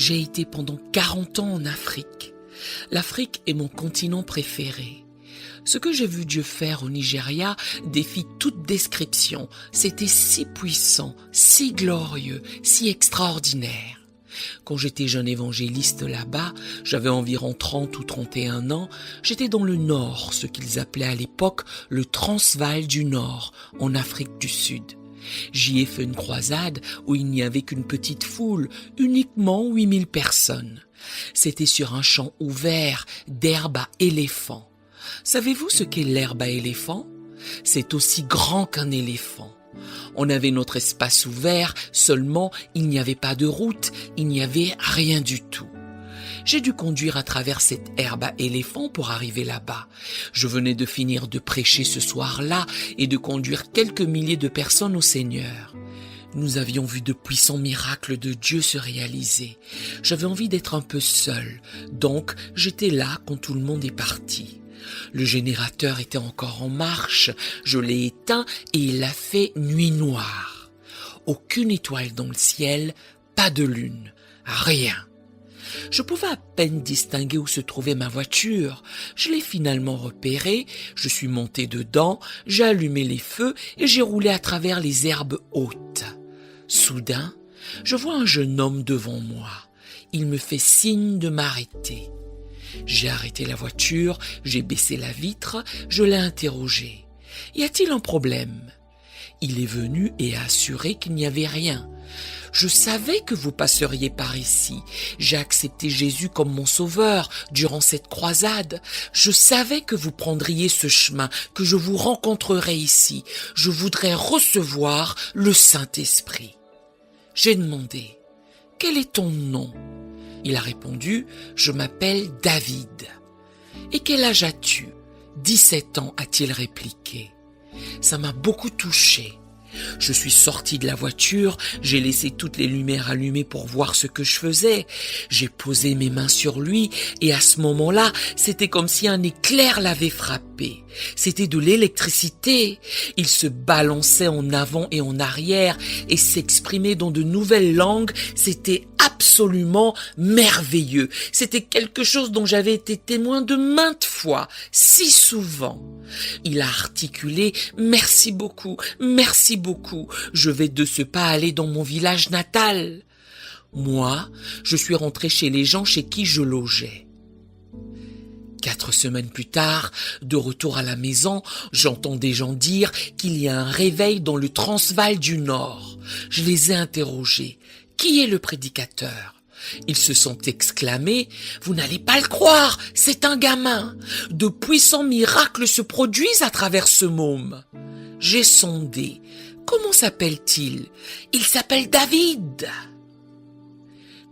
J'ai été pendant 40 ans en Afrique. L'Afrique est mon continent préféré. Ce que j'ai vu Dieu faire au Nigeria défie toute description. C'était si puissant, si glorieux, si extraordinaire. Quand j'étais jeune évangéliste là-bas, j'avais environ 30 ou 31 ans, j'étais dans le Nord, ce qu'ils appelaient à l'époque le Transvaal du Nord, en Afrique du Sud. J'y ai fait une croisade où il n'y avait qu'une petite foule, uniquement 8000 personnes. C'était sur un champ ouvert d'herbe à éléphant. Savez-vous ce qu'est l'herbe à éléphant? C'est aussi grand qu'un éléphant. On avait notre espace ouvert, seulement il n'y avait pas de route, il n'y avait rien du tout. J'ai dû conduire à travers cette herbe à éléphant pour arriver là-bas. Je venais de finir de prêcher ce soir-là et de conduire quelques milliers de personnes au Seigneur. Nous avions vu de puissants miracles de Dieu se réaliser. J'avais envie d'être un peu seul, donc j'étais là quand tout le monde est parti. Le générateur était encore en marche, je l'ai éteint et il a fait nuit noire. Aucune étoile dans le ciel, pas de lune, rien. Je pouvais à peine distinguer où se trouvait ma voiture. Je l'ai finalement repérée, je suis monté dedans, j'ai allumé les feux et j'ai roulé à travers les herbes hautes. Soudain, je vois un jeune homme devant moi. Il me fait signe de m'arrêter. J'ai arrêté la voiture, j'ai baissé la vitre, je l'ai interrogé. « Y a-t-il un problème ?» Il est venu et a assuré qu'il n'y avait rien. « Je savais que vous passeriez par ici. J'ai accepté Jésus comme mon sauveur durant cette croisade. Je savais que vous prendriez ce chemin, que je vous rencontrerais ici. Je voudrais recevoir le Saint-Esprit. » J'ai demandé « Quel est ton nom ?» Il a répondu « Je m'appelle David. » « Et quel âge as-tu » ?« 17 ans, a-t-il répliqué. Ça m'a beaucoup touché. Je suis sorti de la voiture, j'ai laissé toutes les lumières allumées pour voir ce que je faisais. J'ai posé mes mains sur lui et à ce moment-là, c'était comme si un éclair l'avait frappé. C'était de l'électricité. Il se balançait en avant et en arrière et s'exprimait dans de nouvelles langues. C'était absolument merveilleux. C'était quelque chose dont j'avais été témoin de maintes fois, si souvent. Il a articulé « Merci beaucoup, merci beaucoup. Je vais de ce pas aller dans mon village natal. » Moi, je suis rentré chez les gens chez qui je logeais. 4 semaines plus tard, de retour à la maison, j'entends des gens dire qu'il y a un réveil dans le Transvaal du Nord. Je les ai interrogés. Qui est le prédicateur ? Ils se sont exclamés « Vous n'allez pas le croire, c'est un gamin. De puissants miracles se produisent à travers ce môme. » J'ai sondé. « Comment s'appelle-t-il ? » « Il s'appelle David. »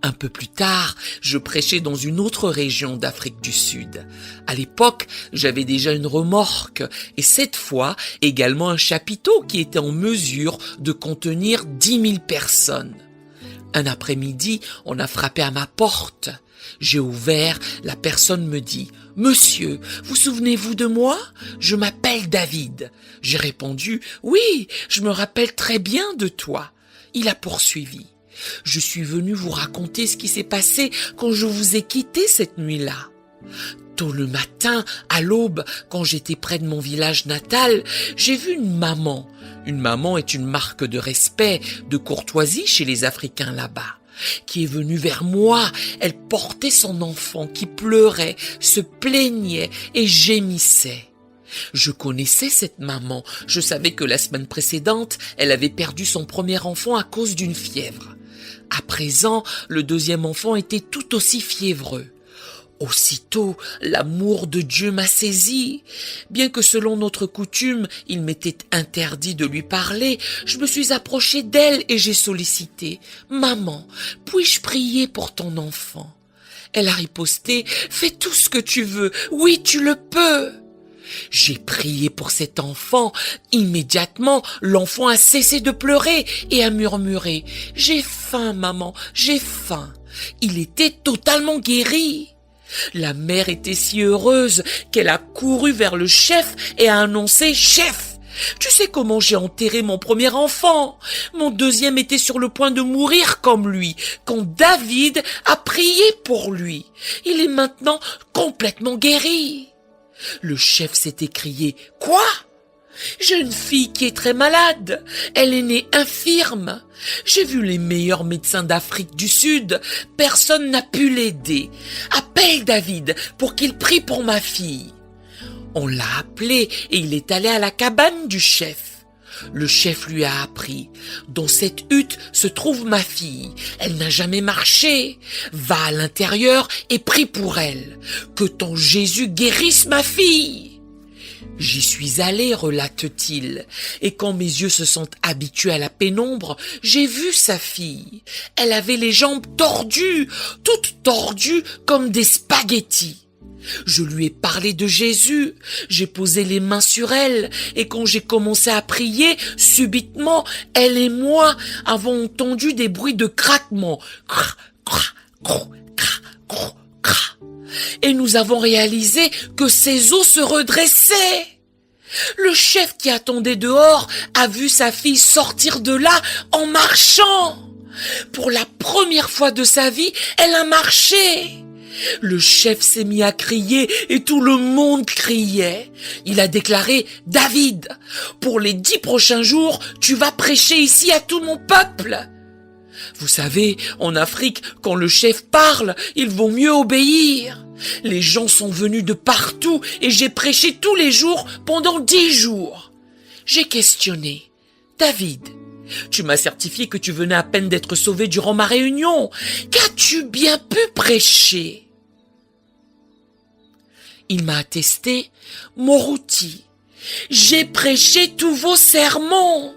Un peu plus tard, je prêchais dans une autre région d'Afrique du Sud. À l'époque, j'avais déjà une remorque et cette fois, également un chapiteau qui était en mesure de contenir 10 000 personnes. Un après-midi, on a frappé à ma porte. J'ai ouvert, la personne me dit « Monsieur, vous souvenez-vous de moi ? Je m'appelle David. » J'ai répondu « Oui, je me rappelle très bien de toi. » Il a poursuivi. « Je suis venu vous raconter ce qui s'est passé quand je vous ai quitté cette nuit-là. » Tôt le matin, à l'aube, quand j'étais près de mon village natal, j'ai vu une maman. Une maman est une marque de respect, de courtoisie chez les Africains là-bas, qui est venue vers moi. Elle portait son enfant qui pleurait, se plaignait et gémissait. Je connaissais cette maman. Je savais que la semaine précédente, elle avait perdu son premier enfant à cause d'une fièvre. À présent, le deuxième enfant était tout aussi fiévreux. Aussitôt, l'amour de Dieu m'a saisi. Bien que selon notre coutume, il m'était interdit de lui parler, je me suis approché d'elle et j'ai sollicité « Maman, puis-je prier pour ton enfant ?» Elle a riposté « Fais tout ce que tu veux, oui, tu le peux !» J'ai prié pour cet enfant. Immédiatement, l'enfant a cessé de pleurer et a murmuré « J'ai faim, maman, j'ai faim !» Il était totalement guéri. La mère était si heureuse qu'elle a couru vers le chef et a annoncé « Chef, Tu sais comment j'ai enterré mon premier enfant? Mon deuxième était sur le point de mourir comme lui, quand David a prié pour lui. Il est maintenant complètement guéri. Le chef s'est écrié: « Quoi? J'ai une fille qui est très malade. Elle est née infirme. J'ai vu les meilleurs médecins d'Afrique du Sud. Personne n'a pu l'aider. Appelle David pour qu'il prie pour ma fille. » On l'a appelé et il est allé à la cabane du chef. Le chef lui a appris: « Dans cette hutte se trouve ma fille. Elle n'a jamais marché. Va à l'intérieur et prie pour elle. Que ton Jésus guérisse ma fille. » J'y suis allé, relate-t-il, et quand mes yeux se sont habitués à la pénombre, j'ai vu sa fille. Elle avait les jambes tordues, toutes tordues comme des spaghettis. Je lui ai parlé de Jésus, j'ai posé les mains sur elle, et quand j'ai commencé à prier, subitement, elle et moi avons entendu des bruits de craquement. Cra, cra, cra, cra, cra. Et nous avons réalisé que ses os se redressaient. Le chef qui attendait dehors a vu sa fille sortir de là en marchant. Pour la première fois de sa vie, elle a marché. Le chef s'est mis à crier et tout le monde criait. Il a déclaré: « David, pour les 10 prochains jours, tu vas prêcher ici à tout mon peuple. » Vous savez, en Afrique, quand le chef parle, il vaut mieux obéir. Les gens sont venus de partout et j'ai prêché tous les jours pendant 10 jours. J'ai questionné: « David, tu m'as certifié que tu venais à peine d'être sauvé durant ma réunion. Qu'as-tu bien pu prêcher ?» Il m'a attesté: « Morouti, j'ai prêché tous vos sermons. »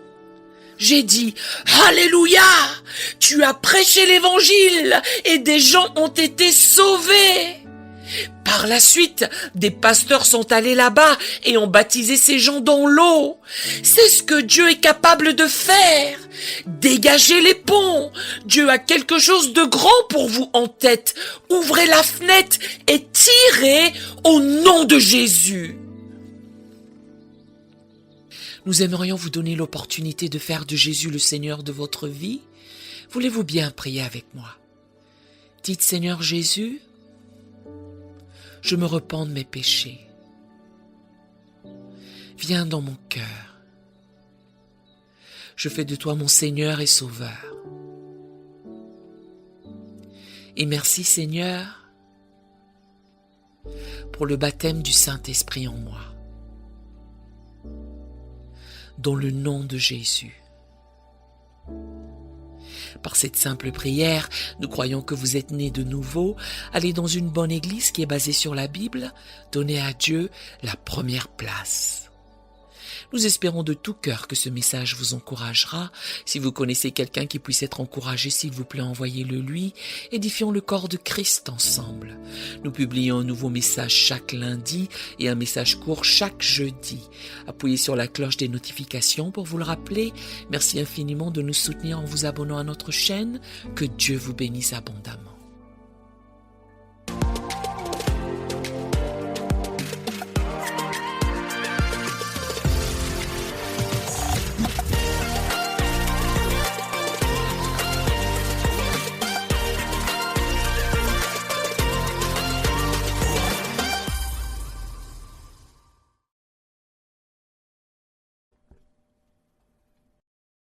J'ai dit: « Alléluia! Tu as prêché l'évangile et des gens ont été sauvés. » Par la suite, des pasteurs sont allés là-bas et ont baptisé ces gens dans l'eau. C'est ce que Dieu est capable de faire. Dégagez les ponts. Dieu a quelque chose de grand pour vous en tête. Ouvrez la fenêtre et tirez au nom de Jésus. Nous aimerions vous donner l'opportunité de faire de Jésus le Seigneur de votre vie. Voulez-vous bien prier avec moi? Dites: « Seigneur Jésus, je me repens de mes péchés. Viens dans mon cœur. Je fais de toi mon Seigneur et Sauveur. Et merci Seigneur pour le baptême du Saint-Esprit en moi. Dans le nom de Jésus. » Par cette simple prière, nous croyons que vous êtes nés de nouveau. Allez dans une bonne église qui est basée sur la Bible. Donnez à Dieu la première place. Nous espérons de tout cœur que ce message vous encouragera. Si vous connaissez quelqu'un qui puisse être encouragé, s'il vous plaît, envoyez-le lui. Édifions le corps de Christ ensemble. Nous publions un nouveau message chaque lundi et un message court chaque jeudi. Appuyez sur la cloche des notifications pour vous le rappeler. Merci infiniment de nous soutenir en vous abonnant à notre chaîne. Que Dieu vous bénisse abondamment.